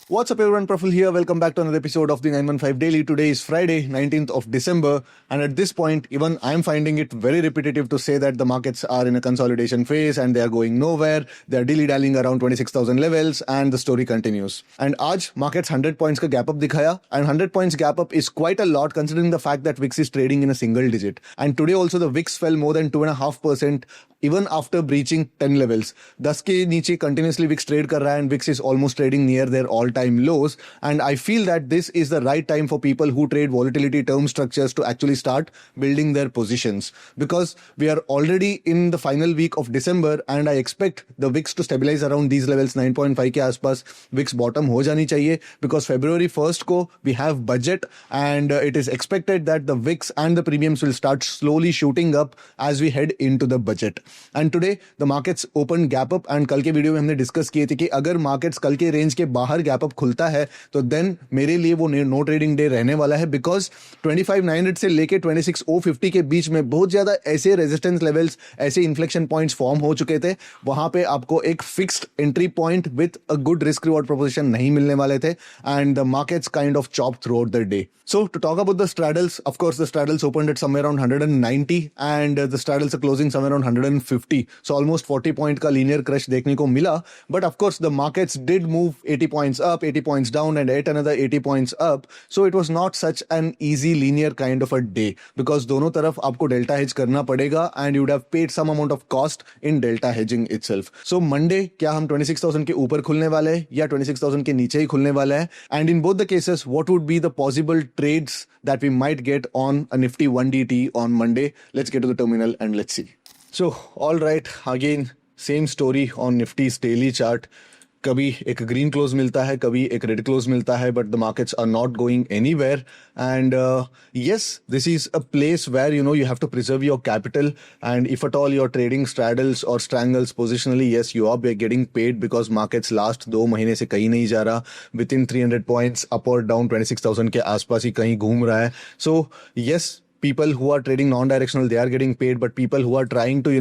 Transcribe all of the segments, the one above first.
What's up everyone, Praful here. Welcome back to another episode of the 915 Daily. Today is Friday, 19th of December. And at this point, even I'm finding it very repetitive to say that the markets are in a consolidation phase and they are going nowhere. They are dilly-dallying around 26,000 levels and the story continues. And आज markets 100 points का gap up दिखाया, and 100 points gap up is quite a lot considering the fact that VIX is trading in a single digit. And today also the VIX fell more than 2.5% even after breaching 10 levels. 10 के नीचे continuously VIX trade कर रहा है and VIX is almost trading near their all-time lows. And I feel that this is the right time for people who trade volatility term structures to actually start building their positions, because we are already in the final week of December and I expect the VIX to stabilize around these levels. 9.5 के आसपास VIX bottom हो जानी चाहिए, because February 1st को we have budget and it is expected that the VIX and the premiums will start slowly shooting up as we head into the budget. And today the markets opened gap up, and कल के video में हमने discuss किए थे कि अगर markets कल के रेंज के बाहर गैप अप खुलता है तो देन मेरे लिए वो नो ट्रेडिंग डे रहने वाला है, बिकॉज 25,900 से लेके 26,050 के बीच में बहुत ज्यादा ऐसे रेजिस्टेंस लेवल्स, ऐसे इन्फ्लेक्शन पॉइंट्स फॉर्म हो चुके थे. वहां पे आपको एक fixed entry point with a good risk reward proposition नहीं मिलने वाले थे, and the markets kind of chop through out the day. So to talk about the straddles, of course the straddles opened at somewhere around 190 and the straddles are closing somewhere around 150. So almost 40 point का linear crush देखने को मिला. But of course the markets did move 80 points up, 80 points down and yet another 80 points up. So it was not such an easy linear kind of a day, because दोनों तरफ आपको delta hedge करना पड़ेगा and you would have paid some amount of cost in delta hedging itself. So Monday क्या हम 26,000 के ऊपर खुलने वाले हैं या 26,000 के नीचे ही खुलने वाला है? And in both the cases, what would be the possible trades that we might get on a Nifty 1DT on Monday? Let's get to the terminal and let's see. So, all right, again, same story on Nifty's daily chart. कभी एक green close मिलता है, कभी एक red close मिलता है, but the markets are not going anywhere. And yes, this is a place where you have to preserve your capital, and if at all you're trading straddles or strangles positionally, yes, you are getting paid, because markets last 2 महीने से कहीं नहीं जा रहा, within 300 points up or down 26,000 के आसपास ही कहीं घूम रहा है. So yes, people who are trading non-directional, they are getting paid, but people who are trying to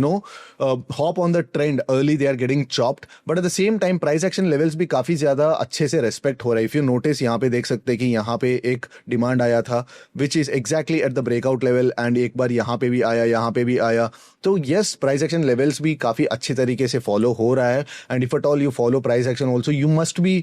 hop on the trend early, they are getting chopped. But at the same time price action levels भी काफी ज्यादा अच्छे से respect हो रहा है. If you notice, यहाँ पे देख सकते हैं कि यहाँ पे एक डिमांड आया था which is exactly at the breakout level, and एक बार यहाँ पे भी आया, यहाँ पे भी आया. तो yes, price action levels भी काफी अच्छे तरीके से follow हो रहा है. And if at all you follow price action also, you must be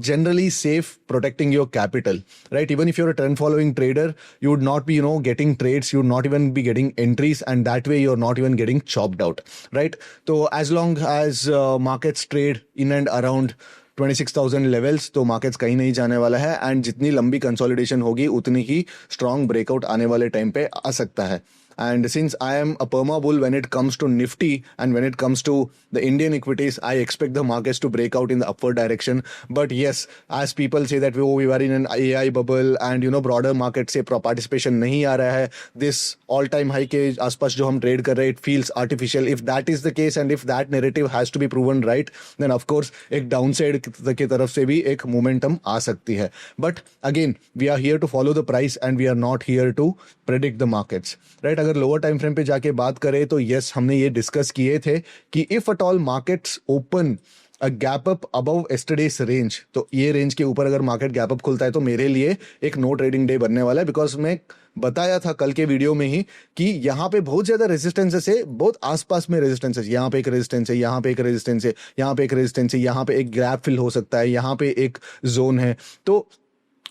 generally safe, protecting your capital, right? Even if you're a trend following trader, you would not be getting trades, you would not even be getting entries, and that way you're not even getting chopped out, right? So as long as markets trade in and around 26,000 levels, तो markets कहीं नहीं जाने वाला है, and जितनी लंबी consolidation होगी उतनी ही strong breakout आने वाले time पे आ सकता है. And since I am a perma bull when it comes to Nifty and when it comes to the Indian equities, I expect the markets to break out in the upward direction. But yes, as people say that we were in an AI bubble and broader market से participation नहीं आ रहा है, this all time high के आसपास जो हम trade कर रहे हैं, it feels artificial. If that is the case and if that narrative has to be proven right, then of course एक downside की तरफ से भी एक momentum आ सकती है. But again, we are here to follow the price and we are not here to predict the markets, right? अगर lower time frame पे जाके बात करें तो यस, हमने ये डिस्कस किए थे कि if at all markets open a gap up above yesterday's range, तो ये रेंज के ऊपर अगर मार्केट गैप अप खुलता है तो मेरे लिए एक नो ट्रेडिंग डे बनने वाला है. बिकॉज मैं बताया था कल के वीडियो में ही कि यहाँ पे बहुत ज्यादा रेजिस्टेंसेस है, बहुत आसपास में रेजिस्टेंस है. यहाँ पे एक रेजिस्टेंस है, यहाँ पे एक रेजिस्टेंस है, यहाँ पे एक रेजिस्टेंस है, यहाँ पे एक गैप फिल हो सकता है, यहाँ पे एक जोन है. तो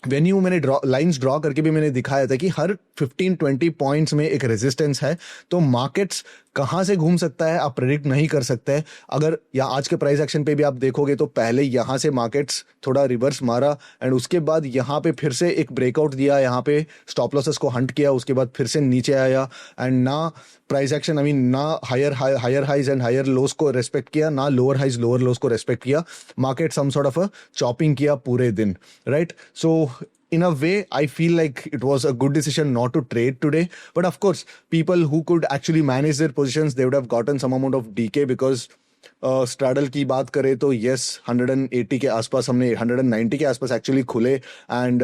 वेन्यू मैंने लाइंस ड्रॉ करके भी मैंने दिखाया था कि हर 15-20 पॉइंट्स में एक रेजिस्टेंस है. तो मार्केट्स कहां से घूम सकता है आप प्रेडिक्ट नहीं कर सकते. अगर या आज के प्राइस एक्शन पे भी आप देखोगे तो पहले यहां से मार्केट्स थोड़ा रिवर्स मारा एंड उसके बाद यहां पे फिर से एक ब्रेकआउट दिया, यहां पे स्टॉप लॉसेस को हंट किया, उसके बाद फिर से नीचे आया एंड ना प्राइस एक्शन ना higher highs and higher lows को रेस्पेक्ट किया, ना लोअर हाइज लोअर लोस को रेस्पेक्ट किया. Market some sort of a chopping किया पूरे दिन, right? So in a way, I feel like it was a good decision not to trade today. But of course, people who could actually manage their positions, they would have gotten some amount of decay, because straddle की बात करें तो yes 180 के आसपास, हमने 190 के आसपास actually खुले एंड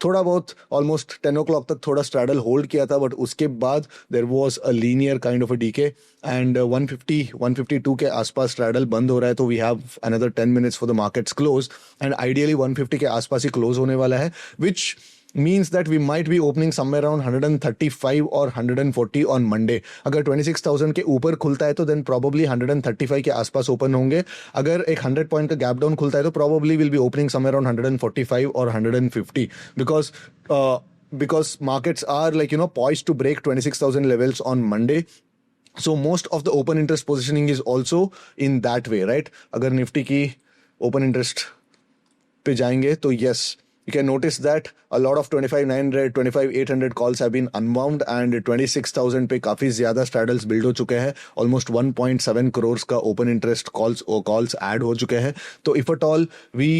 थोड़ा बहुत ऑलमोस्ट 10 o'clock तक थोड़ा स्ट्रैडल होल्ड किया था, बट उसके बाद there was a linear kind of a decay and 152 के आसपास स्ट्रैडल बंद हो रहा है, तो we have another 10 minutes for the markets close and ideally 150 के आसपास ही क्लोज होने वाला है, विच means that we might be opening somewhere around 135 or 140 on Monday. अगर 26,000 के ऊपर खुलता है तो then probably 135 के आसपास ओपन होंगे. अगर एक 100 पॉइंट का गैप डाउन खुलता है तो probably will be opening somewhere around 145 or 150 because markets are like poised to break 26,000 levels on Monday. So most of the open interest positioning is also in that way, right? अगर Nifty की open interest पे जाएंगे तो yes, you can notice that a lot of 25,900, 25,800 calls have been unwound and 26,000 पे काफी ज्यादा straddles build हो चुके हैं. Almost 1.7 crores का open interest calls add हो चुके हैं. तो if at all we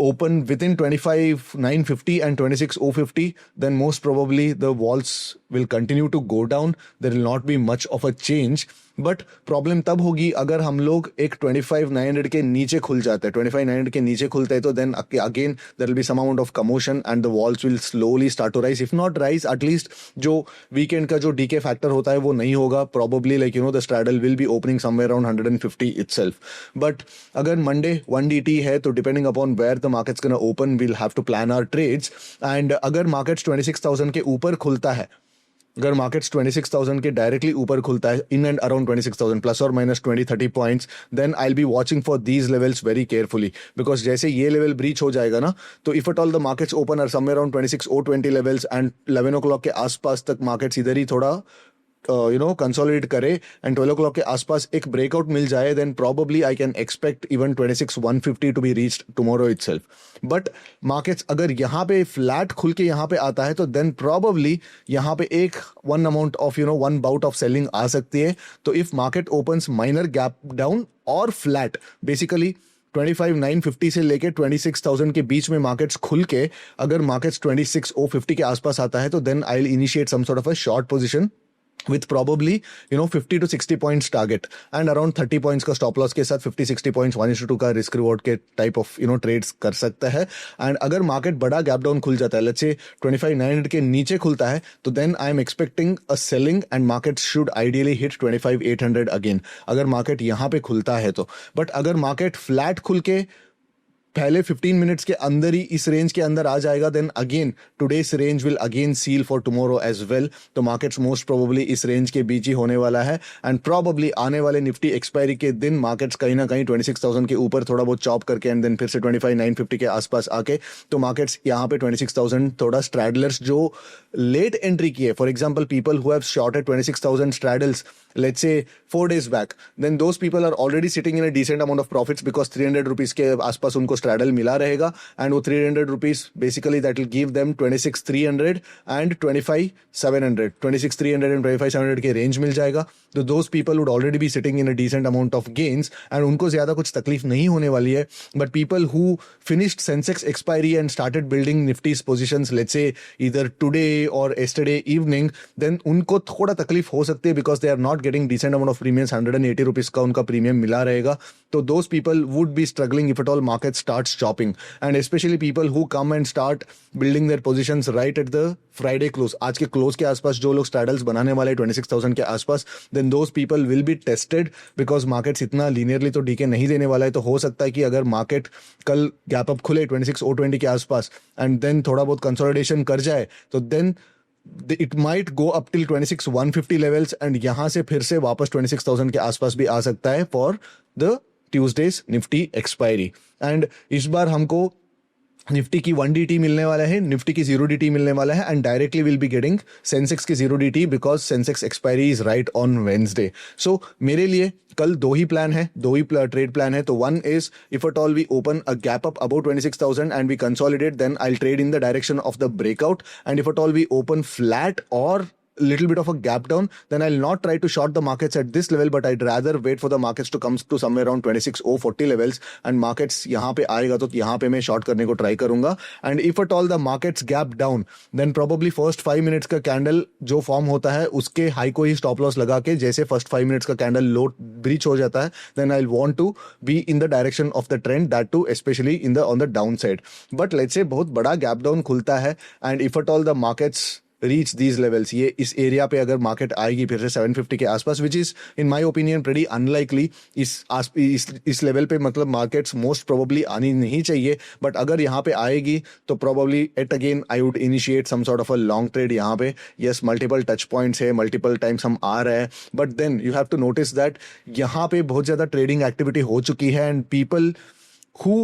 open within 25,950 and 26,050, then most probably the walls will continue to go down. There will not be much of a change. But problem तब होगी अगर हम लोग एक 25,900 के नीचे खुल जाते हैं, 25,900 के नीचे खुलते हैं तो then again there will be some amount of commotion and the vols will slowly start to rise. If not rise, at least जो वीकेंड का जो डीके फैक्टर होता है वो नहीं होगा. Probably like the straddle will be opening somewhere around 150 itself. But अगर Monday 1DT है तो depending upon where the markets gonna open, we'll have to plan our trades. And अगर मार्केट्स 26,000 के ऊपर खुलता है, अगर मार्केट्स 26,000 के डायरेक्टली ऊपर खुलता है, इन एंड अराउंड 26,000 प्लस और minus 20-30 points, then I will be watching for these levels very carefully. Because जैसे ये लेवल ब्रीच हो जाएगा ना, तो if at all the markets open are somewhere around 26,020 levels and 11 o'clock के आसपास तक मार्केट्स इधर ही थोड़ा कंसोलिडेट करे एंड 12 o'clock के आसपास एक ब्रेकआउट मिल जाए, then probably I can expect even 26,150 to be reached tomorrow itself. But markets अगर यहाँ पे फ्लैट खुल के यहाँ पे आता है तो देन प्रॉबेबली यहाँ पे एक one amount of one bout of selling आ सकती है. तो if market opens minor gap down और फ्लैट, बेसिकली 25,950 से लेके 26,000 के बीच में मार्केट्स खुल के अगर मार्केट्स 26,050 के आसपास आता है तो then I will initiate some sort of a short position with probably 50 to 60 points target and around 30 points का stop loss के साथ 50-60 points 1:2 का risk reward के type of trades कर सकता है. and अगर market बड़ा gap down खुल जाता है, let's say 25,900 के नीचे खुलता है, तो then I am expecting a selling and market should ideally hit 25,800 again अगर market यहाँ पे खुलता है तो. but अगर market flat खुल के पहले 15 मिनट्स के अंदर ही इस रेंज के अंदर आ जाएगा, then again today's range will again seal for tomorrow as well. तो मार्केट्स मोस्ट प्रोबेबली इस रेंज के बीच ही होने वाला है एंड प्रोबेबली आने वाले निफ्टी एक्सपायरी के दिन मार्केट्स कहीं ना कहीं 26,000 के ऊपर थोड़ा बहुत चॉप करके एंड देन फिर से 25,950 के आसपास आके, तो मार्केट्स यहाँ पे 26,000 थोड़ा स्ट्रैडलर्स जो लेट एंट्री किए, for example people who have shorted 26,000 straddles let's say 4 days back, then those people are already sitting in a decent amount of profits because 300 rupees के आसपास उनको straddle मिला रहेगा and वो 300 rupees basically that will give them 26,300 and 25,700 26,300 and 25,700 के range मिल जाएगा. तो those people would already be sitting in a decent amount of gains and उनको ज्यादा कुछ तकलीफ नहीं होने वाली है. but people who finished Sensex expiry and started building Nifty's positions let's say either today or yesterday evening, then उनको थोड़ा तकलीफ हो सकती है because they are not getting decent amount of premiums. 180 rupees का उनका प्रीमियम मिला रहेगा. तो those people would be struggling if at all market starts chopping and especially people who come and start building their positions right at the Friday close, आज के close के आसपास जो लोग straddles बनाने वाले 26,000 के आसपास, then those people will be tested because markets इतना linearly तो डीके नहीं देने वाला है. तो हो सकता है कि अगर मार्केट कल गैप अप खुले 26,020 के आसपास and then थोड़ा बहुत कंसोलिडेशन कर जाए तो then it might go up till 26,150 levels and यहाँ से फिर से वापस 26,000 के आसपास भी आ सकता है for the Tuesday's Nifty expiry. and इस बार हमको निफ्टी की 1DT मिलने वाला है, निफ्टी की 0DT मिलने वाला है and directly will be getting Sensex की 0DT because Sensex expiry is right on Wednesday. So मेरे लिए कल दो ही ट्रेड प्लान है. तो one is if at all we open a gap up about 26,000 and we consolidate, then I will trade in the direction of the breakout. And if at all we open flat और little bit of a gap down, then I'll not try to short the markets at this level, but I'd rather wait for the markets to come to somewhere around 26,040 levels, and markets यहाँ पे आएगा तो यहाँ पे मैं short करने को try करूंगा. And if at all the markets gap down, then probably first 5 minutes का candle जो form होता है उसके high को ही stop loss लगा के, जैसे first 5 minutes का candle low breach हो जाता है, then I'll want to be in the direction of the trend, that too especially on the downside. But let's say बहुत बड़ा gap down खुलता है, and if at all the markets reach these levels, ये इस area पे अगर market आएगी फिर से 750 के आसपास, which is in my opinion pretty unlikely. इस लेवल पे मतलब मार्केट्स मोस्ट प्रोबेबली आनी नहीं चाहिए, बट अगर यहाँ पे आएगी तो probably at again I would initiate some sort of a long trade यहाँ पे. यस, मल्टीपल टच पॉइंट्स है, मल्टीपल टाइम्स हम आ रहे हैं, but then you have to notice that यहाँ पे बहुत ज्यादा ट्रेडिंग एक्टिविटी हो चुकी है, and people who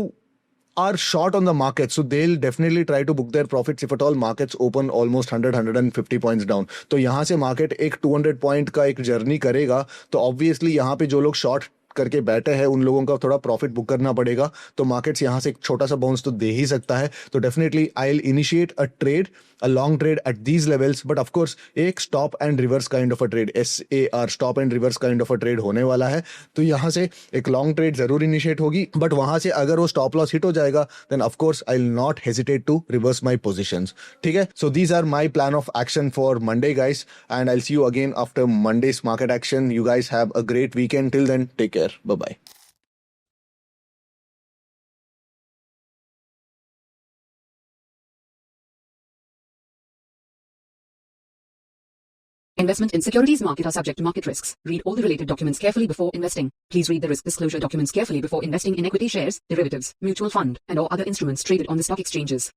are short on the market, so they'll definitely try to book their profits if at all markets open almost 150 points down. तो यहाँ से मार्केट एक 200 पॉइंट का एक जर्नी करेगा, तो ऑब्वियसली यहाँ पे जो लोग शॉर्ट करके बैठे हैं उन लोगों का थोड़ा प्रॉफिट बुक करना पड़ेगा. तो मार्केट्स यहाँ से एक छोटा सा बाउंस तो दे ही सकता है. तो definitely I will initiate a trade, a long trade at these levels, but of course एक stop and reverse kind of a trade, SAR stop and reverse kind of a trade होने वाला है. तो यहाँ से एक लॉन्ग ट्रेड जरूर initiate होगी, बट वहां से अगर वो स्टॉप लॉस हिट हो जाएगा then of course I will not hesitate to reverse my positions. ठीक है, सो these are my plan of action for Monday guys, and I will see you again after Monday's market action. You guys have a great weekend. Till then, take care, bye bye. Investment in securities market are subject to market risks. Read all the related documents carefully before investing. Please read the risk disclosure documents carefully before investing in equity shares, derivatives, mutual fund, and or other instruments traded on the stock exchanges.